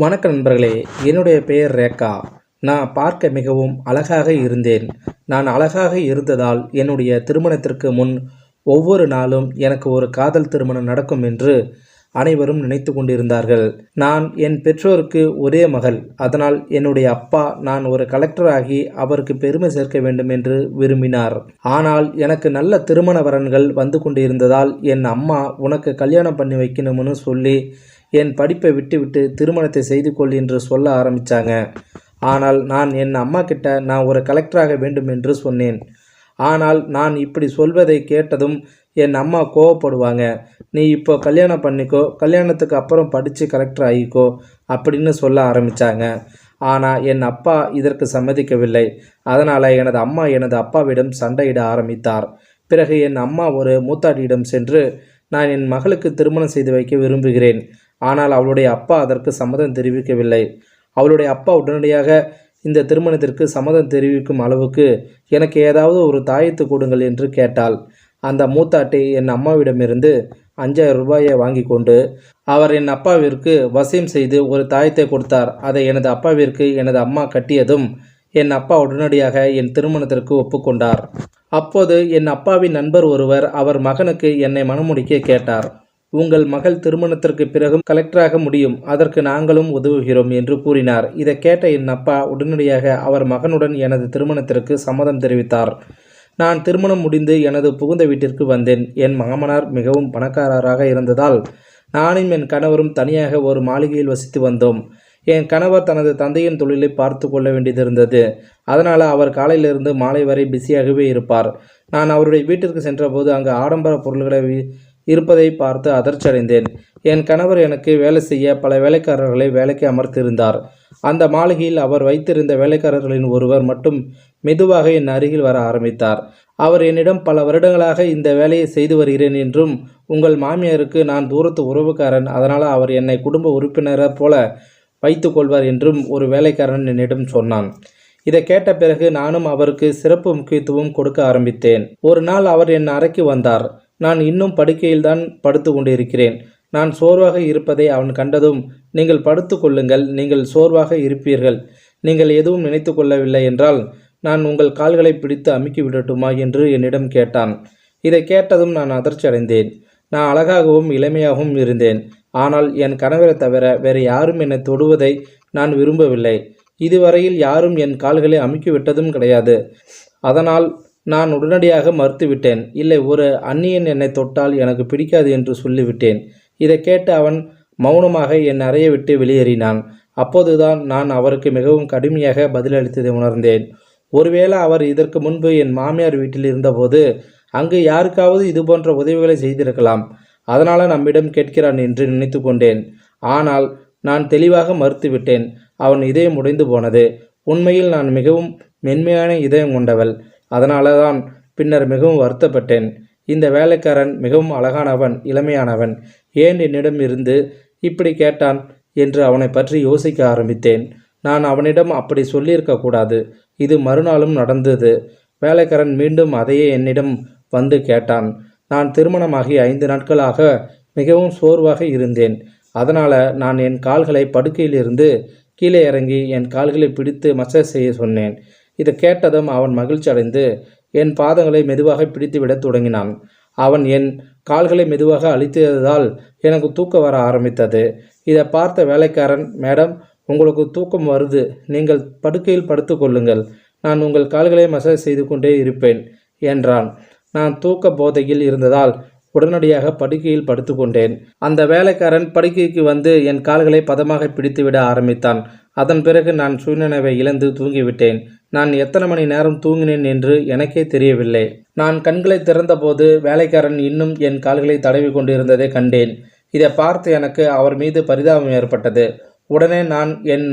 வணக்கம் நண்பர்களே, என்னுடைய பெயர் ரேகா. நான் பார்க்க மிகவும் அழகாக இருந்தேன். நான் அழகாக இருந்ததால் என்னுடைய திருமணத்திற்கு முன் ஒவ்வொரு நாளும் எனக்கு ஒரு காதல் திருமணம் நடக்கும் என்று அனைவரும் நினைத்து கொண்டிருந்தார்கள். நான் என் பெற்றோருக்கு ஒரே மகள். அதனால் என்னுடைய அப்பா நான் ஒரு கலெக்டர் ஆகி அவருக்கு பெருமை சேர்க்க வேண்டும் என்று விரும்பினார். ஆனால் எனக்கு நல்ல திருமண வரன்கள் வந்து கொண்டிருந்ததால் என் அம்மா உனக்கு கல்யாணம் பண்ணி வைக்கணும்னு சொல்லி என் படிப்பை விட்டுவிட்டு திருமணத்தை செய்து கொள் என்று சொல்ல ஆரம்பித்தாங்க. ஆனால் நான் என் அம்மா கிட்ட நான் ஒரு கலெக்டராக வேண்டும் என்று சொன்னேன். ஆனால் நான் இப்படி சொல்வதை கேட்டதும் என் அம்மா கோவப்படுவாங்க. நீ இப்போ கல்யாணம் பண்ணிக்கோ, கல்யாணத்துக்கு அப்புறம் படித்து கலெக்டர் ஆகிக்கோ அப்படின்னு சொல்ல ஆரம்பித்தாங்க. ஆனால் என் அப்பா இதற்கு சம்மதிக்கவில்லை. அதனால் எனது அம்மா எனது அப்பாவிடம் சண்டையிட ஆரம்பித்தார். பிறகு என் அம்மா ஒரு மூத்தாட்டியிடம் சென்று நான் என் மகளுக்கு திருமணம் செய்து வைக்க விரும்புகிறேன். ஆனால் அவளுடைய அப்பா அதற்கு சம்மதம் தெரிவிக்கவில்லை. அவளுடைய அப்பா உடனடியாக இந்த திருமணத்திற்கு சம்மதம் தெரிவிக்கும் அளவுக்கு எனக்கு ஏதாவது ஒரு தாயத்து கொடுங்கள் என்று கேட்டாள். அந்த மூத்தாட்டி என் அம்மாவிடமிருந்து 5000 ரூபாயை வாங்கி கொண்டு அவர் என் அப்பாவிற்கு வசியம் செய்து ஒரு தாயத்தை கொடுத்தார். அதை எனது அப்பாவிற்கு எனது அம்மா கட்டியதும் என் அப்பா உடனடியாக என் திருமணத்திற்கு ஒப்புக்கொண்டார். அப்போது என் அப்பாவின் நண்பர் ஒருவர் அவர் மகனுக்கு என்னை மணமுடிக்க கேட்டார். உங்கள் மகள் திருமணத்திற்கு பிறகும் கலெக்டராக முடியும், அதற்கு நாங்களும் உதவுகிறோம் என்று கூறினார். இதை கேட்ட என் அப்பா உடனடியாக அவர் மகனுடன் எனது திருமணத்திற்கு சம்மதம் தெரிவித்தார். நான் திருமணம் முடிந்து எனது புகுந்த வீட்டிற்கு வந்தேன். என் மாமனார் மிகவும் பணக்காரராக இருந்ததால் நானும் என் கணவரும் தனியாக ஒரு மாளிகையில் வசித்து வந்தோம். என் கணவர் தனது தந்தையின் தொழிலை பார்த்து கொள்ள வேண்டியதிருந்தது. அதனால் அவர் காலையிலிருந்து மாலை வரை பிஸியாகவே இருப்பார். நான் அவருடைய வீட்டிற்கு சென்றபோது அங்கு ஆடம்பர பொருள்களை இருப்பதை பார்த்து அதிர்ச்சி அடைந்தேன். என் கணவர் எனக்கு வேலை செய்ய பல வேலைக்காரர்களை வேலைக்கு அமர்த்தியிருந்தார். அந்த மாளிகையில் அவர் வைத்திருந்த வேலைக்காரர்களின் ஒருவர் மட்டும் மெதுவாக என் அருகில் வர ஆரம்பித்தார். அவர் என்னிடம் பல வருடங்களாக இந்த வேலையை செய்து வருகிறேன் என்றும் உங்கள் மாமியாருக்கு நான் தூரத்து உறவுக்காரன், அதனால் அவர் என்னை குடும்ப உறுப்பினரை போல வைத்து கொள்வார் என்றும் ஒரு வேலைக்காரன் என்னிடம் சொன்னான். இதை கேட்ட பிறகு நானும் அவருக்கு சிறப்பு முக்கியத்துவம் கொடுக்க ஆரம்பித்தேன். ஒரு நாள் அவர் என் அறைக்கு வந்தார். நான் இன்னும் படுக்கையில்தான் படுத்து கொண்டிருக்கிறேன். நான் சோர்வாக இருப்பதை அவன் கண்டதும், நீங்கள் படுத்து கொள்ளுங்கள், நீங்கள் சோர்வாக இருப்பீர்கள், நீங்கள் எதுவும் நினைத்து கொள்ளவில்லை என்றால் நான் உங்கள் கால்களை பிடித்து அமுக்கி விடட்டுமா என்று என்னிடம் கேட்டான். இதை கேட்டதும் நான் அதிர்ச்சி அடைந்தேன். நான் அழகாகவும் இளமையாகவும் இருந்தேன். ஆனால் என் கணவரை தவிர வேறு யாரும் என்னை தொடுவதை நான் விரும்பவில்லை. இதுவரையில் யாரும் என் கால்களை அமுக்கி விட்டதும் கிடையாது. அதனால் நான் உடனடியாக மறுத்துவிட்டேன். இல்லை, ஒரு அந்நியன் என்னை தொட்டால் எனக்கு பிடிக்காது என்று சொல்லிவிட்டேன். இதை கேட்டு அவன் மௌனமாக என் அறையை விட்டு வெளியேறினான். அப்போதுதான் நான் அவருக்கு மிகவும் கடுமையாக பதிலளித்ததை உணர்ந்தேன். ஒருவேளை அவர் இதற்கு முன்பு என் மாமியார் வீட்டில் இருந்தபோது அங்கு யாருக்காவது இதுபோன்ற உதவிகளை செய்திருக்கலாம். அதனால் நம்மிடம் கேட்கிறான் என்று நினைத்து கொண்டேன். ஆனால் நான் தெளிவாக மறுத்துவிட்டேன். அவன் இதயம் உடைந்து போனது. உண்மையில் நான் மிகவும் மென்மையான இதயம் கொண்டவள். அதனால தான் பின்னர் மிகவும் வருத்தப்பட்டேன். இந்த வேலைக்காரன் மிகவும் அழகானவன், இளமையானவன், ஏன் என்னிடம் இருந்து இப்படி கேட்டான் என்று அவனை பற்றி யோசிக்க ஆரம்பித்தேன். நான் அவனிடம் அப்படி சொல்லியிருக்கக்கூடாது. இது மறுநாளும் நடந்தது. வேலைக்காரன் மீண்டும் அதையே என்னிடம் வந்து கேட்டான். நான் திருமணமாகி 5 நாட்களாக மிகவும் சோர்வாக இருந்தேன். அதனால் நான் என் கால்களை படுக்கையிலிருந்து கீழே இறங்கி என் கால்களை பிடித்து மசாஜ் செய்ய சொன்னேன். இதை கேட்டதும் அவன் மகிழ்ச்சி அடைந்து என் பாதங்களை மெதுவாக பிடித்துவிட தொடங்கினான். அவன் என் கால்களை மெதுவாக அழுத்தியதால் எனக்கு தூக்கம் வர ஆரம்பித்தது. இதை பார்த்த வேலைக்காரன், மேடம், உங்களுக்கு தூக்கம் வருது, நீங்கள் படுக்கையில் படுத்து கொள்ளுங்கள், நான் உங்கள் கால்களை மசாஜ் செய்து கொண்டே இருப்பேன் என்றான். நான் தூக்க போதையில் இருந்ததால் உடனடியாக படுக்கையில் படுத்து கொண்டேன். அந்த வேலைக்காரன் படுக்கைக்கு வந்து என் கால்களை பதமாக பிடித்துவிட ஆரம்பித்தான். அதன் பிறகு நான் சுயநினைவை இழந்து தூங்கிவிட்டேன். நான் எத்தனை மணி நேரம் தூங்கினேன் என்று எனக்கே தெரியவில்லை. நான் கண்களை திறந்தபோது வேலைக்காரன் இன்னும் என் கால்களை தடவி கொண்டிருந்ததை கண்டேன். இதை பார்த்து எனக்கு அவர் மீது பரிதாபம் ஏற்பட்டது. உடனே நான் என்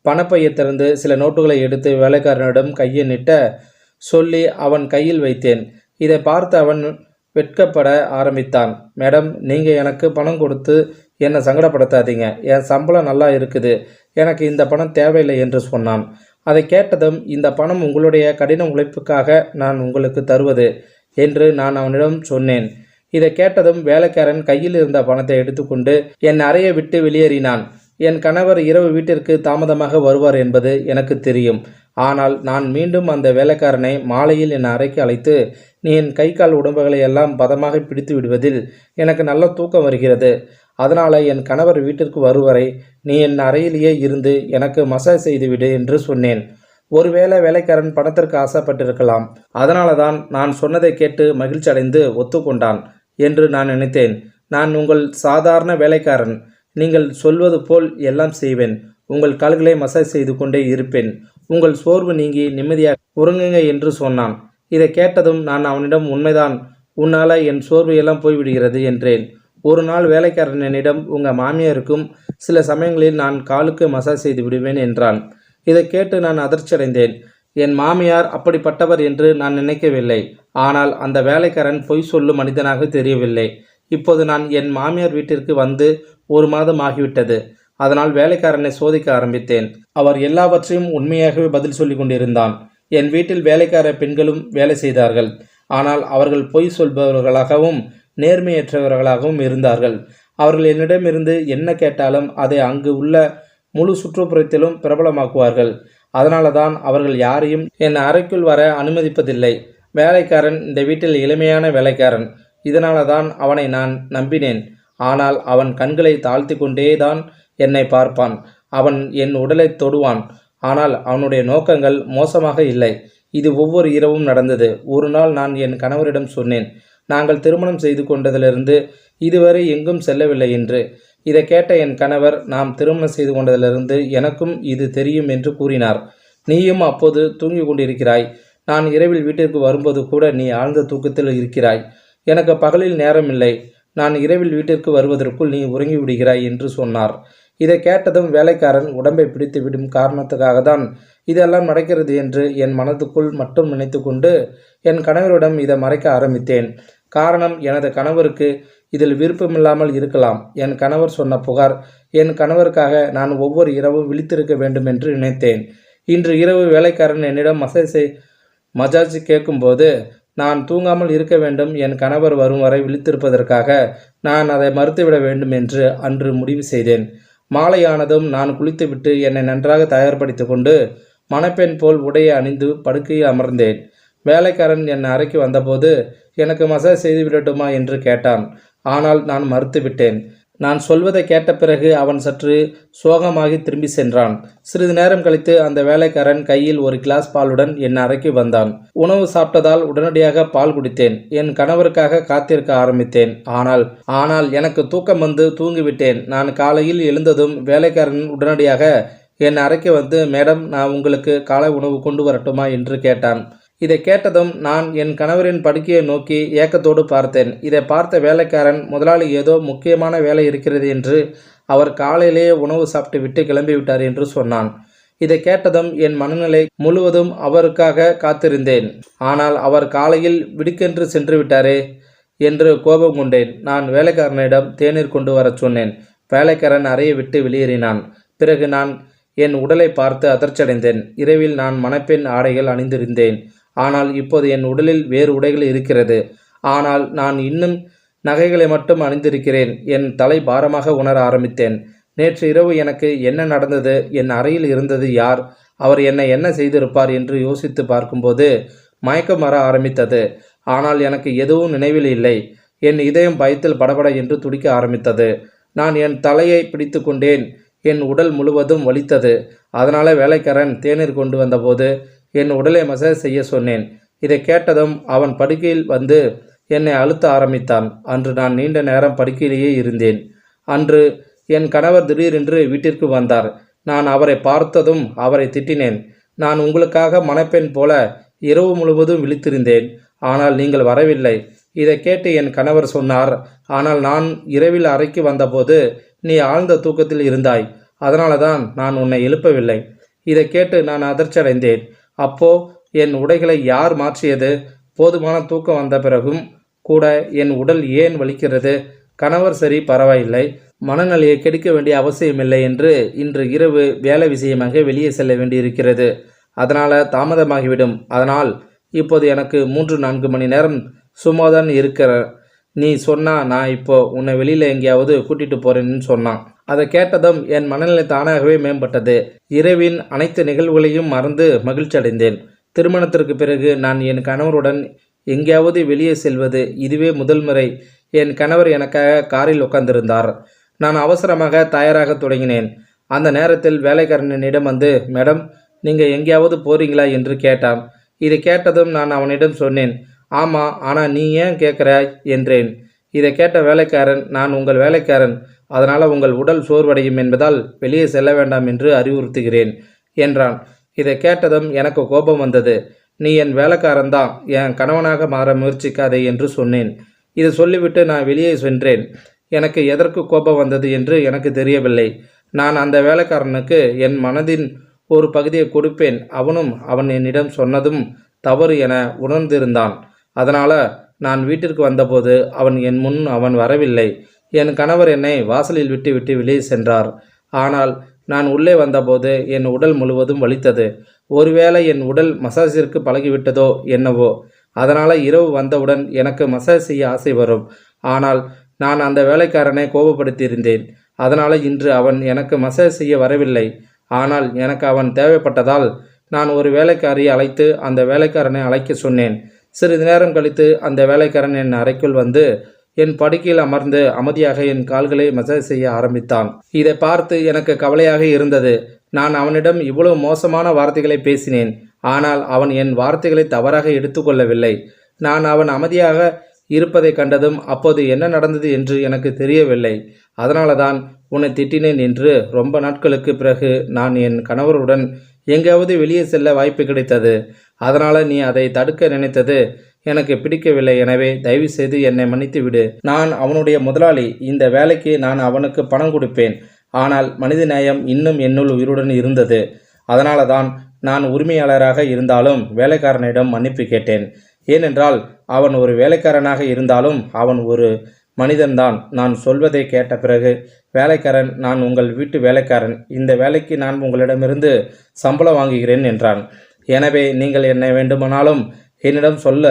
பணப்பையை திறந்து சில நோட்டுகளை எடுத்து வேலைக்காரனிடம் கையை நீட்ட சொல்லி அவன் கையில் வைத்தேன். இதை பார்த்து அவன் வெட்கப்பட ஆரம்பித்தான். மேடம், நீங்கள் எனக்கு பணம் கொடுத்து என்னை சங்கடப்படுத்தாதீங்க, என் சம்பளம் நல்லா இருக்குது, எனக்கு இந்த பணம் தேவையில்லை என்று சொன்னான். அதை கேட்டதும், இந்த பணம் உங்களுடைய கடின உழைப்புக்காக நான் உங்களுக்கு தருவது என்று நான் அவனிடம் சொன்னேன். இதை கேட்டதும் வேலைக்காரன் கையில் இருந்த பணத்தை எடுத்துக்கொண்டு என் அறையை விட்டு வெளியேறினான். என் கணவர் இரவு வீட்டிற்கு தாமதமாக வருவார் என்பது எனக்கு தெரியும். ஆனால் நான் மீண்டும் அந்த வேலைக்காரனை மாலையில் என் அறைக்கு அழைத்து, நீ என் கை கால் உடம்புகளை எல்லாம் பதமாக பிடித்து விடுவதில் எனக்கு நல்ல தூக்கம் வருகிறது. அதனால் என் கணவர் வீட்டிற்கு வருவரை நீ என் அறையிலேயே இருந்து எனக்கு மசாஜ் செய்துவிடு என்று சொன்னேன். ஒருவேளை வேலைக்காரன் பணத்திற்கு ஆசைப்பட்டிருக்கலாம். அதனால தான் நான் சொன்னதை கேட்டு மகிழ்ச்சி அடைந்து ஒத்துக்கொண்டான் என்று நான் நினைத்தேன். நான் உங்கள் சாதாரண வேலைக்காரன். நீங்கள் சொல்வது போல் எல்லாம் செய்வேன். உங்கள் கால்களை மசாஜ் செய்து கொண்டே இருப்பேன். உங்கள் சோர்வு நீங்கி நிம்மதியாக உறங்குங்க என்று சொன்னான். இதை கேட்டதும் நான் அவனிடம், உண்மைதான், உன்னால் என் சோர்வு எல்லாம் போய்விடுகிறது என்றேன். ஒரு நாள் வேலைக்காரன் என்னிடம், உங்கள் மாமியாருக்கும் சில சமயங்களில் நான் காலுக்கு மசாஜ் செய்து விடுவேன் என்றான். இதை கேட்டு நான் அதிர்ச்சியடைந்தேன். என் மாமியார் அப்படிப்பட்டவர் என்று நான் நினைக்கவில்லை. ஆனால் அந்த வேலைக்காரன் பொய் சொல்லும் மனிதனாக தெரியவில்லை. இப்போது நான் என் மாமியார் வீட்டிற்கு வந்து 1 மாதம் ஆகிவிட்டது. அதனால் வேலைக்காரனை சோதிக்க ஆரம்பித்தேன். அவர் எல்லாவற்றையும் உண்மையாகவே பதில் சொல்லி கொண்டிருந்தான். என் வீட்டில் வேலைக்கார பெண்களும் வேலை செய்தார்கள். ஆனால் அவர்கள் பொய் சொல்பவர்களாகவும் நேர்மையற்றவர்களாகவும் இருந்தார்கள். அவர்கள் என்னிடமிருந்து என்ன கேட்டாலும் அதை அங்கு உள்ள முழு சுற்றுப்புறத்திலும் பிரபலமாக்குவார்கள். அதனால தான் அவர்கள் யாரையும் என் அறைக்குள் வர அனுமதிப்பதில்லை. வேலைக்காரன் இந்த வீட்டில் எளிமையான வேலைக்காரன். இதனால தான் அவனை நான் நம்பினேன். ஆனால் அவன் கண்களை தாழ்த்தி கொண்டே தான் என்னை பார்ப்பான். அவன் என் உடலை தொடுவான். ஆனால் அவனுடைய நோக்கங்கள் மோசமாக இல்லை. இது ஒவ்வொரு இரவும் நடந்தது. ஒரு நாள் நான் என் கணவரிடம் சொன்னேன், நாங்கள் திருமணம் செய்து கொண்டதிலிருந்து இதுவரை எங்கும் செல்லவில்லை என்று. இதை கேட்ட என் கணவர், நாம் திருமணம் செய்து கொண்டதிலிருந்து எனக்கும் இது தெரியும் என்று கூறினார். நீயும் அப்போது தூங்கி கொண்டிருக்கிறாய். நான் இரவில் வீட்டிற்கு வரும்போது கூட நீ ஆழ்ந்த தூக்கத்தில் இருக்கிறாய். எனக்கு பகலில் நேரமில்லை. நான் இரவில் வீட்டிற்கு வருவதற்குள் நீ உறங்கி விடுகிறாய் என்று சொன்னார். இதை கேட்டதும் வேலைக்காரன் உடம்பை பிடித்து விடும் காரணத்துக்காக தான் இதெல்லாம் நடக்கிறது என்று என் மனதுக்குள் மட்டும் நினைத்து கொண்டு என் கணவரிடம் இதை மறைக்க ஆரம்பித்தேன். காரணம், எனது கணவருக்கு இதில் விருப்பமில்லாமல் இருக்கலாம். என் கணவர் சொன்ன புகார், என் கணவருக்காக நான் ஒவ்வொரு இரவும் விழித்திருக்க வேண்டும் என்று நினைத்தேன். இன்று இரவு வேலைக்காரன் என்னிடம் மசாஜ் கேட்கும்போது நான் தூங்காமல் இருக்க வேண்டும், என் கணவர் வரும் வரை விழித்திருப்பதற்காக நான் அதை மறுத்துவிட வேண்டும் என்று அன்று முடிவு செய்தேன். மாலையானதும் நான் குளித்துவிட்டு என்னை நன்றாக தயார்படுத்தி கொண்டு மணப்பெண் போல் உடையை அணிந்து படுக்கையில் அமர்ந்தேன். வேலைக்காரன் என் அறைக்கு வந்தபோது எனக்கு மசாஜ் செய்து விடட்டுமா என்று கேட்டான். ஆனால் நான் மறுத்துவிட்டேன். நான் சொல்வதை கேட்ட பிறகு அவன் சற்று சோகமாகி திரும்பி சென்றான். சிறிது நேரம் கழித்து அந்த வேலைக்காரன் கையில் ஒரு கிளாஸ் பாலுடன் என் அறைக்கு வந்தான். உணவு சாப்பிட்டதால் உடனடியாக பால் குடித்தேன். என் கணவருக்காக காத்திருக்க ஆரம்பித்தேன். ஆனால் எனக்கு தூக்கம் வந்து தூங்கிவிட்டேன். நான் காலையில் எழுந்ததும் வேலைக்காரன் உடனடியாக என் அறைக்கு வந்து, மேடம், நான் உங்களுக்கு காலை உணவு கொண்டு வரட்டுமா என்று கேட்டான். இதை கேட்டதும் நான் என் கணவரின் படுக்கையை நோக்கி ஏக்கத்தோடு பார்த்தேன். இதை பார்த்த வேலைக்காரன், முதலாளி ஏதோ முக்கியமான வேலை இருக்கிறது என்று அவர் காலையிலேயே உணவு சாப்பிட்டு விட்டு கிளம்பிவிட்டார் என்று சொன்னான். இதை கேட்டதும் என் மனநிலை முழுவதும் அவருக்காக காத்திருந்தேன். ஆனால் அவர் காலையில் விடுக்கென்று சென்று விட்டாரே என்று கோபம் கொண்டேன். நான் வேலைக்காரனிடம் தேநீர் கொண்டு வரச் சொன்னேன். வேலைக்காரன் அறையை விட்டு வெளியேறினான். பிறகு நான் என் உடலை பார்த்து அதிர்ச்சியடைந்தேன். இரவில் நான் மணப்பெண் ஆடைகள் அணிந்திருந்தேன். ஆனால் இப்போது என் உடலில் வேறு உடைகள் இருக்கிறது. ஆனால் நான் இன்னும் நகைகளை மட்டும் அணிந்திருக்கிறேன். என் தலை பாரமாக உணர ஆரம்பித்தேன். நேற்று இரவு எனக்கு என்ன நடந்தது? என் அறையில் இருந்தது யார்? அவர் என்னை என்ன செய்திருப்பார் என்று யோசித்து பார்க்கும்போது மயக்கம் வர ஆரம்பித்தது. ஆனால் எனக்கு எதுவும் நினைவில் இல்லை. என் இதயம் பயத்தில் படபட என்று துடிக்க ஆரம்பித்தது. நான் என் தலையை பிடித்து கொண்டேன். என் உடல் முழுவதும் வலித்தது. அதனால் வேலைக்காரன் தேநீர் கொண்டு வந்தபோது என் உடலை மசாஜ் செய்ய சொன்னேன். இதை கேட்டதும் அவன் படுக்கையில் வந்து என்னை அழுத்த ஆரம்பித்தான். அன்று நான் நீண்ட நேரம் படுக்கையிலேயே இருந்தேன். அன்று என் கணவர் திடீரென்று வீட்டிற்கு வந்தார். நான் அவரை பார்த்ததும் அவரை திட்டினேன். நான் உங்களுக்காக மணப்பெண் போல இரவு முழுவதும் விழித்திருந்தேன். ஆனால் நீங்கள் வரவில்லை. இதை கேட்டு என் கணவர் சொன்னார், ஆனால் நான் இரவில் அறைக்கு வந்தபோது நீ ஆழ்ந்த தூக்கத்தில் இருந்தாய். அதனால தான் நான் உன்னை எழுப்பவில்லை. இதை கேட்டு நான் அதிர்ச்சியடைந்தேன். அப்போ என் உடைகளை யார் மாற்றியது? போதுமான தூக்கம் வந்த பிறகும் கூட என் உடல் ஏன் வலிக்கிறது? கணவர் சரி, பரவாயில்லை, மனநிலையை கெடுக்க வேண்டிய அவசியமில்லை என்று இன்று இரவு வேலை விஷயமாக வெளியே செல்ல வேண்டியிருக்கிறது. அதனால் தாமதமாகிவிடும். அதனால் இப்போது எனக்கு 3-4 மணி நேரம் சும்மாதான் இருக்கிற. நீ சொன்னா நான் இப்போ உன்னை வெளியில் எங்கேயாவது கூட்டிகிட்டு போகிறேன்னு சொன்னான். அதை கேட்டதும் என் மனநிலை தானாகவே மேம்பட்டது. இரவின் அனைத்து நிகழ்வுகளையும் மறந்து மகிழ்ச்சி அடைந்தேன். திருமணத்திற்கு பிறகு நான் என் கணவருடன் எங்கேயாவது வெளியே செல்வது இதுவே முதல் முறை. என் கணவர் எனக்காக காரில் உட்கார்ந்திருந்தார். நான் அவசரமாக தயாராக தொடங்கினேன். அந்த நேரத்தில் வேலைக்காரனிடம் வந்து, மேடம், நீங்கள் எங்கேயாவது போறீங்களா என்று கேட்டான். இதை கேட்டதும் நான் அவனிடம் சொன்னேன், ஆமாம், ஆனால் நீ ஏன் கேட்குறாய் என்றேன். இதை கேட்ட வேலைக்காரன், நான் உங்கள் வேலைக்காரன், அதனால் உங்கள் உடல் சோர்வடையும் என்பதால் வெளியே செல்ல வேண்டாம் என்று அறிவுறுத்துகிறேன் என்றான். இதை கேட்டதும் எனக்கு கோபம் வந்தது. நீ என் வேலைக்காரன்தான், என் கணவனாக மாற முயற்சிக்காதே என்று சொன்னேன். இது சொல்லிவிட்டு நான் வெளியே சென்றேன். எனக்கு எதற்கு கோபம் வந்தது என்று எனக்கு தெரியவில்லை. நான் அந்த வேலைக்காரனுக்கு என் மனதின் ஒரு பகுதியை கொடுப்பேன். அவன் என்னிடம் சொன்னதும் தவறு என உணர்ந்திருந்தான். அதனால் நான் வீட்டிற்கு வந்தபோது அவன் வரவில்லை. என் கணவர் என்னை வாசலில் விட்டு வெளியே சென்றார். ஆனால் நான் உள்ளே வந்தபோது என் உடல் முழுவதும் வலித்தது. ஒருவேளை என் உடல் மசாஜிற்கு பழகிவிட்டதோ என்னவோ. அதனால் இரவு வந்தவுடன் எனக்கு மசாஜ் செய்ய ஆசை வரும். ஆனால் நான் அந்த வேலைக்காரனை கோபப்படுத்தியிருந்தேன். அதனால் இன்று அவன் எனக்கு மசாஜ் செய்ய வரவில்லை. ஆனால் எனக்கு அவன் தேவைப்பட்டதால் நான் ஒரு வேலைக்காரியை அழைத்து அந்த வேலைக்காரனை அழைக்க சொன்னேன். சிறிது நேரம் கழித்து அந்த வேலைக்காரன் என் அறைக்குள் வந்து என் படுக்கையில் அமர்ந்து அமைதியாக என் கால்களை மசாஜ் செய்ய ஆரம்பித்தான். இதை பார்த்து எனக்கு கவலையாக இருந்தது. நான் அவனிடம் இவ்வளவு மோசமான வார்த்தைகளை பேசினேன். ஆனால் அவன் என் வார்த்தைகளை தவறாக எடுத்துக்கொள்ளவில்லை. நான் அவன் அமைதியாக இருப்பதை கண்டதும் அப்போது என்ன நடந்தது என்று எனக்கு தெரியவில்லை. அதனால தான் உன்னை திட்டினேன் என்று. ரொம்ப நாட்களுக்கு பிறகு நான் என் கணவருடன் எங்காவது வெளியே செல்ல வாய்ப்பு கிடைத்தது. அதனால் நீ அதை தடுக்க நினைத்தது எனக்கு பிடிக்கவில்லை. எனவே தயவு செய்து என்னை மன்னித்து விடு. நான் அவனுடைய முதலாளி. இந்த வேலைக்கு நான் அவனுக்கு பணம் கொடுப்பேன். ஆனால் மனித நேயம் இன்னும் என்னுள் உயிருடன் இருந்தது. அதனால தான் நான் உரிமையாளராக இருந்தாலும் வேலைக்காரனிடம் மன்னிப்பு கேட்டேன். ஏனென்றால் அவன் ஒரு வேலைக்காரனாக இருந்தாலும் அவன் ஒரு மனிதன்தான். நான் சொல்வதை கேட்ட பிறகு வேலைக்காரன், நான் உங்கள் வீட்டு வேலைக்காரன், இந்த வேலைக்கு நான் உங்களிடமிருந்து சம்பளம் வாங்குகிறேன் என்றான். எனவே நீங்கள் என்னை வேண்டுமானாலும் என்னிடம் சொல்ல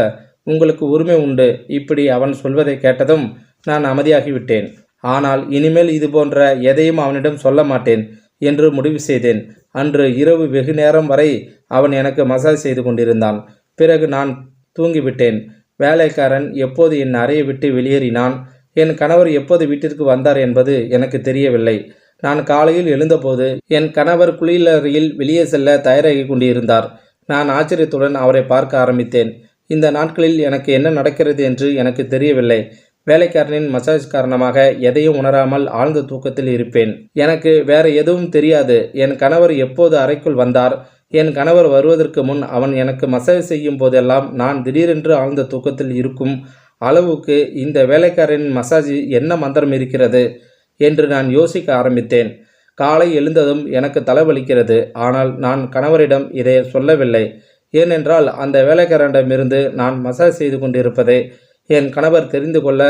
உங்களுக்கு உரிமை உண்டு. இப்படி அவன் சொல்வதை கேட்டதும் நான் அமைதியாகிவிட்டேன். ஆனால் இனிமேல் இது போன்ற எதையும் அவனிடம் சொல்ல மாட்டேன் என்று முடிவு செய்தேன். அன்று இரவு வெகு நேரம் வரை அவன் எனக்கு மசாஜ் செய்து கொண்டிருந்தான். பிறகு நான் தூங்கிவிட்டேன். வேலைக்காரன் எப்போது என் அறையை விட்டு வெளியேறினான், என் கணவர் எப்போது வீட்டிற்கு வந்தார் என்பது எனக்கு தெரியவில்லை. நான் காலையில் எழுந்தபோது என் கணவர் குளியலறையில் வெளியே செல்ல தயாராகி கொண்டிருந்தார். நான் ஆச்சரியத்துடன் அவரை பார்க்க ஆரம்பித்தேன். இந்த நாட்களில் எனக்கு என்ன நடக்கிறது என்று எனக்கு தெரியவில்லை. வேலைக்காரனின் மசாஜ் காரணமாக எதையும் உணராமல் ஆழ்ந்த தூக்கத்தில் இருப்பேன். எனக்கு வேற எதுவும் தெரியாது. என் கணவர் எப்போது அறைக்குள் வந்தார், என் கணவர் வருவதற்கு முன் அவன் எனக்கு மசாஜ் செய்யும் போதெல்லாம் நான் திடீரென்று ஆழ்ந்த தூக்கத்தில் இருக்கும் அளவுக்கு இந்த வேலைக்காரனின் மசாஜ் என்ன மந்திரம் இருக்கிறது என்று நான் யோசிக்க ஆரம்பித்தேன். காலை எழுந்ததும் எனக்கு தலைவலிக்கிறது. ஆனால் நான் கணவரிடம் இதை சொல்லவில்லை. ஏனென்றால் அந்த வேலைக்காரனிடமிருந்து நான் மசாஜ் செய்து கொண்டிருப்பதை என் கணவர் தெரிந்து கொள்ள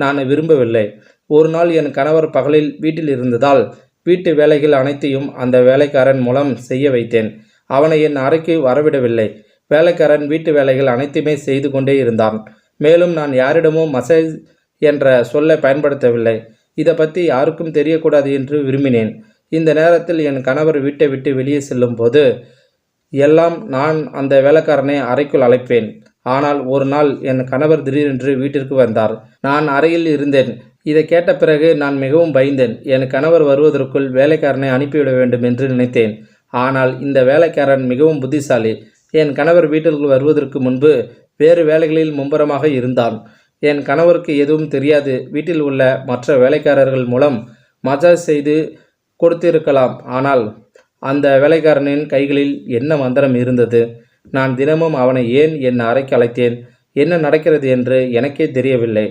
நான் விரும்பவில்லை. ஒரு நாள் என் கணவர் பகலில் வீட்டில் இருந்ததால் வீட்டு வேலைகள் அனைத்தையும் அந்த வேலைக்காரன் மூலம் செய்ய வைத்தேன். அவனை என் அறைக்கு வரவிடவில்லை. வேலைக்காரன் வீட்டு வேலைகள் அனைத்துமே செய்து கொண்டே இருந்தான். மேலும் நான் யாரிடமும் மசாஜ் என்ற சொல்லை பயன்படுத்தவில்லை. இதை பற்றி யாருக்கும் தெரியக்கூடாது என்று விரும்பினேன். இந்த நேரத்தில் என் கணவர் வீட்டை விட்டு வெளியே செல்லும் போது எல்லாம் நான் அந்த வேலைக்காரனை அறைக்குள் அழைப்பேன். ஆனால் ஒரு நாள் என் கணவர் திடீரென்று வீட்டிற்கு வந்தார். நான் அறையில் இருந்தேன். இதை கேட்ட பிறகு நான் மிகவும் பயந்தேன். என் கணவர் வருவதற்குள் வேலைக்காரனை அனுப்பிவிட வேண்டும் என்று நினைத்தேன். ஆனால் இந்த வேலைக்காரன் மிகவும் புத்திசாலி. என் கணவர் வீட்டிற்கு வருவதற்கு முன்பு வேறு வேலைகளில் மும்முரமாக இருந்தான். என் கணவருக்கு எதுவும் தெரியாது. வீட்டில் உள்ள மற்ற வேலைக்காரர்கள் மூலம் மசாஜ் செய்து கொடுத்திருக்கலாம். ஆனால் அந்த வேலைக்காரனின் கைகளில் என்ன மந்திரம் இருந்தது? நான் தினமும் அவனை ஏன் என் அறைக்கு அழைத்தேன்? என்ன நடக்கிறது என்று எனக்கே தெரியவில்லை.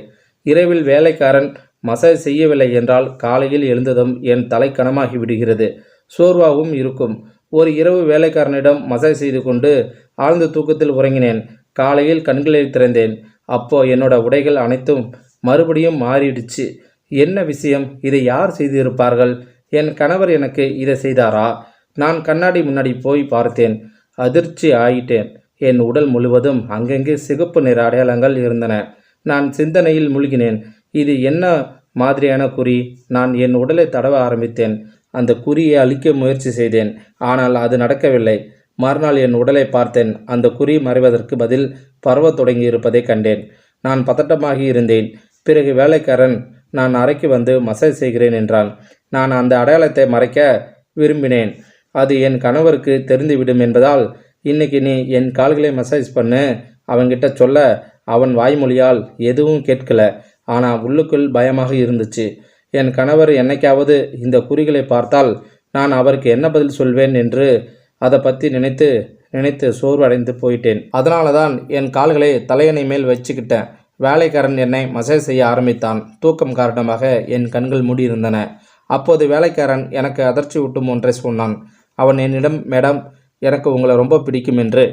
இரவில் வேலைக்காரன் மசாஜ் செய்யவில்லை என்றால் காலையில் எழுந்ததும் என் தலை கனமாகி விடுகிறது. சோர்வாகவும் இருக்கும். ஒரு இரவு வேலைக்காரனிடம் மசாஜ் செய்து கொண்டு ஆழ்ந்த தூக்கத்தில் உறங்கினேன். காலையில் கண்களை திறந்தேன். அப்போ என்னோட உடைகள் அனைத்தும் மறுபடியும் மாறிடுச்சு. என்ன விஷயம்? இதை யார் செய்திருப்பார்கள்? என் கணவர் எனக்கு இதை செய்தாரா? நான் கண்ணாடி முன்னாடி போய் பார்த்தேன். அதிர்ச்சி ஆயிட்டேன். என் உடல் முழுவதும் அங்கங்கே சிகப்பு நிற அடையாளங்கள் இருந்தன. நான் சிந்தனையில் மூழ்கினேன். இது என்ன மாதிரியான குறி. நான் என் உடலை தடவ ஆரம்பித்தேன். அந்த குறியை அழிக்க முயற்சி செய்தேன். ஆனால் அது நடக்கவில்லை. மறுநாள் என் உடலை பார்த்தேன். அந்த குறி மறைவதற்கு பதில் பரவத் தொடங்கியிருப்பதை கண்டேன். நான் பதட்டமாகி இருந்தேன். பிறகு வேலைக்காரன் நான் அறைக்கு வந்து மசாஜ் செய்கிறேன் என்றான். நான் அந்த அடையாளத்தை மறைக்க விரும்பினேன். அது என் கணவருக்கு தெரிந்துவிடும் என்பதால், இன்னைக்கு நீ என் கால்களை மசாஜ் பண்ணு அவன்கிட்ட சொல்ல அவன் வாய்மொழியால் எதுவும் கேட்கல. ஆனால் உள்ளுக்குள் பயமாக இருந்துச்சு. என் கணவர் என்னைக்காவது இந்த குறிகளை பார்த்தால் நான் அவருக்கு என்ன பதில் சொல்வேன் என்று அதை பற்றி நினைத்து நினைத்து சோர்வடைந்து போயிட்டேன். அதனால தான் என் கால்களை தலையணை மேல் வச்சுக்கிட்டேன். வேலைக்காரன் என்னை மசாஜ் செய்ய ஆரம்பித்தான். தூக்கம் காரணமாக என் கண்கள் மூடியிருந்தன. அப்போது வேலைக்காரன் எனக்கு அதிர்ச்சி ஊட்டும் ஒன்றை சொன்னான். அவன் என்னிடம், மேடம், எனக்கு உங்களை ரொம்ப பிடிக்கும் என்று.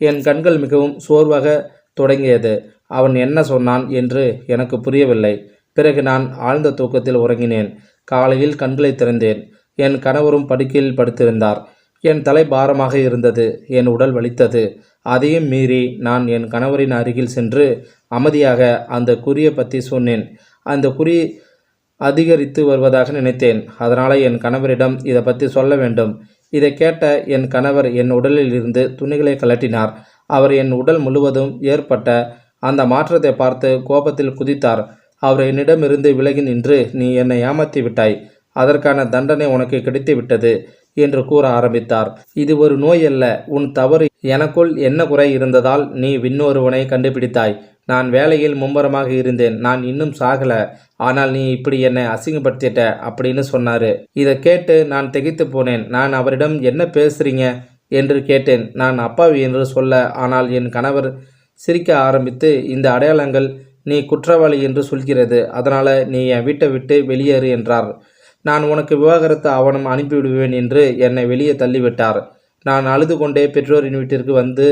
என் கண்கள் மிகவும் சோர்வாக தொடங்கியது. அவன் என்ன சொன்னான் என்று எனக்கு புரியவில்லை. பிறகு நான் ஆழ்ந்த தூக்கத்தில் உறங்கினேன். காலையில் கண்களை திறந்தேன். என் கணவரும் படுக்கையில் படுத்திருந்தார். என் தலை பாரமாக இருந்தது. என் உடல் வலித்தது. அதையும் மீறி நான் என் கணவரின் அருகில் சென்று அமைதியாக அந்த குறியை பற்றி சொன்னேன். அந்த குறி அதிகரித்து வருவதாக நினைத்தேன். அதனால் என் கணவரிடம் இதை பற்றி சொல்ல வேண்டும். இதை கேட்ட என் கணவர் என் உடலில் இருந்து துணிகளை கழட்டினார். அவர் என் உடல் முழுவதும் ஏற்பட்ட அந்த மாற்றத்தை பார்த்து கோபத்தில் குதித்தார். அவர் என்னிடமிருந்து விலகி நின்று, நீ என்னை ஏமாற்றி விட்டாய், அதற்கான தண்டனை உனக்கு கிடைத்து விட்டது என்று கூற ஆரம்பித்தார். இது ஒரு நோய் அல்ல, உன் தவறு. எனக்குள் என்ன குறை இருந்ததால் நீ இன்னொருவனை கண்டுபிடித்தாய். நான் வேலையில் மும்முரமாக இருந்தேன். நான் இன்னும் சாகல. ஆனால் நீ இப்படி என்னை அசிங்கப்படுத்திட்ட அப்படின்னு சொன்னாரு. இதை கேட்டு நான் திகைத்து போனேன். நான் அவரிடம் என்ன பேசுறீங்க என்று கேட்டேன். நான் அப்பாவி என்று சொல்ல, ஆனால் என் கணவர் சிரிக்க ஆரம்பித்து, இந்த அடையாளங்கள் நீ குற்றவாளி என்று சொல்கிறது. அதனால் நீ என் வீட்டை விட்டு வெளியேறு என்றார். நான் உனக்கு விவாகரத்து ஆவணம் அனுப்பிவிடுவேன் என்று என்னை வெளியே தள்ளிவிட்டார். நான் அழுது கொண்டே பெற்றோரின் வீட்டிற்கு வந்து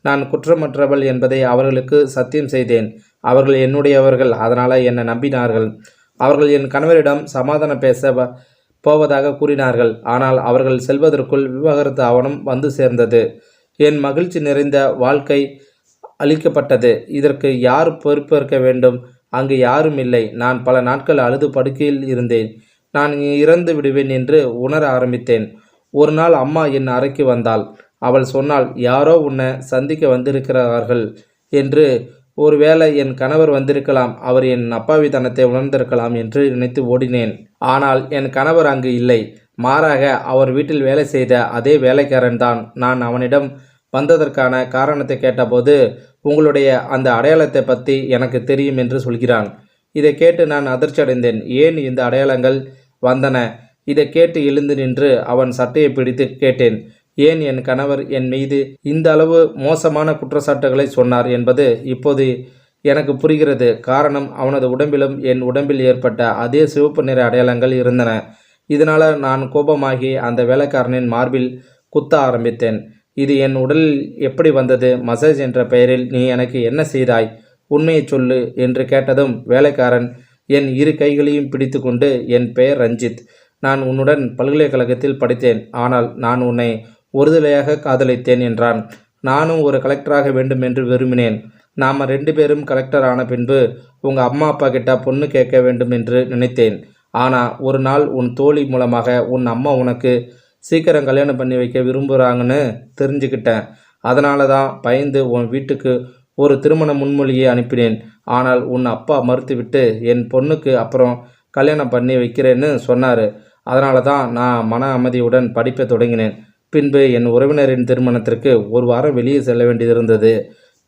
நான் குற்றமற்றவள் என்பதை அவர்களுக்கு சத்தியம் செய்தேன். அவர்கள் என்னுடையவர்கள், அதனால் என்னை நம்பினார்கள். அவர்கள் என் கணவரிடம் சமாதானம் பேச போவதாக கூறினார்கள். ஆனால் அவர்கள் செல்வதற்குள் விவாகரத்து ஆவணம் வந்து சேர்ந்தது. என் மகிழ்ச்சி நிறைந்த வாழ்க்கை அளிக்கப்பட்டது. இதற்கு யார் பொறுப்பேற்க வேண்டும்? அங்கு யாரும் இல்லை. நான் பல நாட்கள் அழுது படுக்கையில் இருந்தேன். நான் இறந்து விடுவேன் என்று உணர ஆரம்பித்தேன். ஒரு நாள் அம்மா என் அறைக்கு வந்தாள். அவள் சொன்னாள், யாரோ உன்னை சந்திக்க வந்திருக்கிறார்கள் என்று. ஒருவேளை என் கணவர் வந்திருக்கலாம். அவர் என் அப்பாவித்தனத்தை உணர்ந்திருக்கலாம் என்று நினைத்து ஓடினேன். ஆனால் என் கணவர் அங்கு இல்லை. மாறாக அவர் வீட்டில் வேலை செய்த அதே வேலைக்காரன் தான். நான் அவனிடம் வந்ததற்கான காரணத்தை கேட்டபோது, உங்களுடைய அந்த அடையாளத்தை பற்றி எனக்கு தெரியும் என்று சொல்கிறான். இதை கேட்டு நான் அதிர்ச்சி அடைந்தேன். ஏன் இந்த அடையாளங்கள் வந்தன? இதை கேட்டு எழுந்து நின்று அவன் சட்டையை பிடித்து கேட்டேன், ஏன் என் கணவர் என் மீது இந்த அளவு மோசமான குற்றச்சாட்டுகளை சொன்னார் என்பது இப்போது எனக்கு புரிகிறது. காரணம், அவனது உடம்பிலும் என் உடம்பில் ஏற்பட்ட அதே சிவப்பு நிற அடையாளங்கள் இருந்தன. இதனால் நான் கோபமாகி அந்த வேலைக்காரனின் மார்பில் குத்த ஆரம்பித்தேன். இது என் உடலில் எப்படி வந்தது? மசாஜ் என்ற பெயரில் நீ எனக்கு என்ன செய்தாய்? உண்மையை சொல்லு என்று கேட்டதும் வேலைக்காரன் என் இரு கைகளையும் பிடித்து கொண்டு, என் பெயர் ரஞ்சித். நான் உன்னுடன் பல்கலைக்கழகத்தில் படித்தேன். ஆனால் நான் உன்னை ஒருதலையாக காதலித்தேன் என்றான். நானும் ஒரு கலெக்டராக வேண்டும் என்று விரும்பினேன். நாம் 2 பேரும் கலெக்டர் ஆன பின்பு உங்கள் அம்மா அப்பா கிட்ட பொண்ணு கேட்க வேண்டும் என்று நினைத்தேன். ஆனால் ஒரு நாள் உன் தோழி மூலமாக உன் அம்மா உனக்கு சீக்கிரம் கல்யாணம் பண்ணி வைக்க விரும்புகிறாங்கன்னு தெரிஞ்சுக்கிட்டேன். அதனால தான் பயந்து உன் வீட்டுக்கு ஒரு திருமண முன்மொழியை அனுப்பினேன். ஆனால் உன் அப்பா மறுத்துவிட்டு என் பொண்ணுக்கு அப்புறம் கல்யாணம் பண்ணி வைக்கிறேன்னு சொன்னார். அதனால தான் நான் மன அமைதியுடன் படிப்பை தொடங்கினேன். பின்பு என் உறவினரின் திருமணத்திற்கு 1 வாரம் வெளியே செல்ல வேண்டியிருந்தது.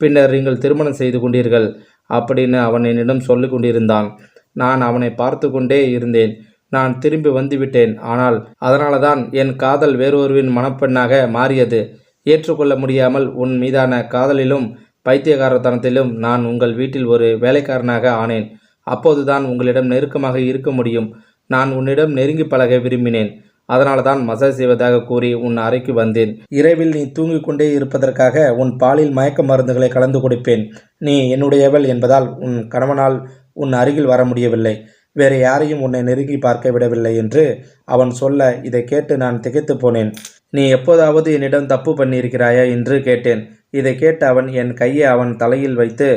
பின்னர் நீங்கள் திருமணம் செய்து கொண்டீர்கள் அப்படின்னு அவன் என்னிடம் சொல்லி கொண்டிருந்தான். நான் அவனை பார்த்து கொண்டே இருந்தேன். நான் திரும்பி வந்துவிட்டேன். ஆனால் அதனால தான் என் காதல் வேறொருவின் மணப்பெண்ணாக மாறியது. ஏற்றுக்கொள்ள முடியாமல் உன் மீதான காதலிலும் பைத்தியகாரத்தனத்திலும் நான் உங்கள் வீட்டில் ஒரு வேலைக்காரனாக ஆனேன். அப்போதுதான் உங்களிடம் நெருக்கமாக இருக்க முடியும். நான் உன்னிடம் நெருங்கி பழக விரும்பினேன். அதனால தான் மசாஜ் செய்வதாக கூறி உன் அறைக்கு வந்தேன். இரவில் நீ தூங்கிக் கொண்டே இருப்பதற்காக உன் பாலில் மயக்க மருந்துகளை கலந்து கொடுப்பேன். நீ என்னுடையவள் என்பதால் உன் கணவனால் உன் அருகில் வர முடியவில்லை. வேறு யாரையும் உன்னை நெருங்கி பார்க்க விடவில்லை என்று அவன் சொல்ல, இதை கேட்டு நான் திகைத்து போனேன். நீ எப்போதாவது என்னிடம் தப்பு பண்ணியிருக்கிறாயா என்று கேட்டேன். இதை கேட்டு அவன் என் கையை அவன் தலையில் வைத்து,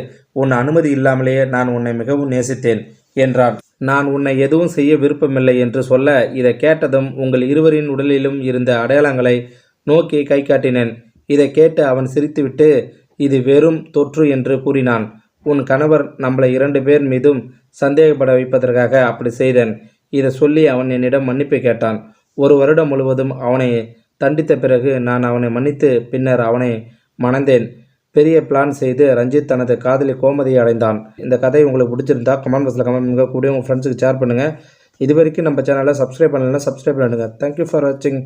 உன் அனுமதி இல்லாமலேயே நான் உன்னை மிகவும் நேசித்தேன் என்றான். நான் உன்னை எதுவும் செய்ய விருப்பமில்லை என்று சொல்ல, இதை கேட்டதும் உங்கள் இருவரின் உடலிலும் இருந்த அடையாளங்களை நோக்கி கை காட்டினேன். இதை கேட்டு அவன் சிரித்துவிட்டு, இது வெறும் தொற்று என்று கூறினான். உன் கணவர் நம்மளை 2 பேர் மீதும் சந்தேகப்பட வைப்பதற்காக அப்படி செய்தேன். இதை சொல்லி அவன் என்னிடம் மன்னிப்பு கேட்டான். 1 வருடம் முழுவதும் அவனை தண்டித்த பிறகு நான் அவனை மன்னித்து பின்னர் அவனை மணந்தேன். பெரிய பிளான் செய்து ரஞ்சித் தனது காதலி கோமதியை அடைந்தான். இந்த கதை உங்களுக்கு பிடிச்சிருந்தா கமெண்ட் பாக்ஸில் கமெண்ட் பண்ணுங்கள். கூடிய உங்கள் ஃப்ரெண்ட்ஸுக்கு ஷேர் பண்ணுங்கள். இது வரைக்கும் நம்ம சேனலை சப்ஸ்கிரைப் பண்ணலைன்னா சப்ஸ்கிரைப் பண்ணுங்கள். தேங்க்யூ ஃபார் வாட்சிங்.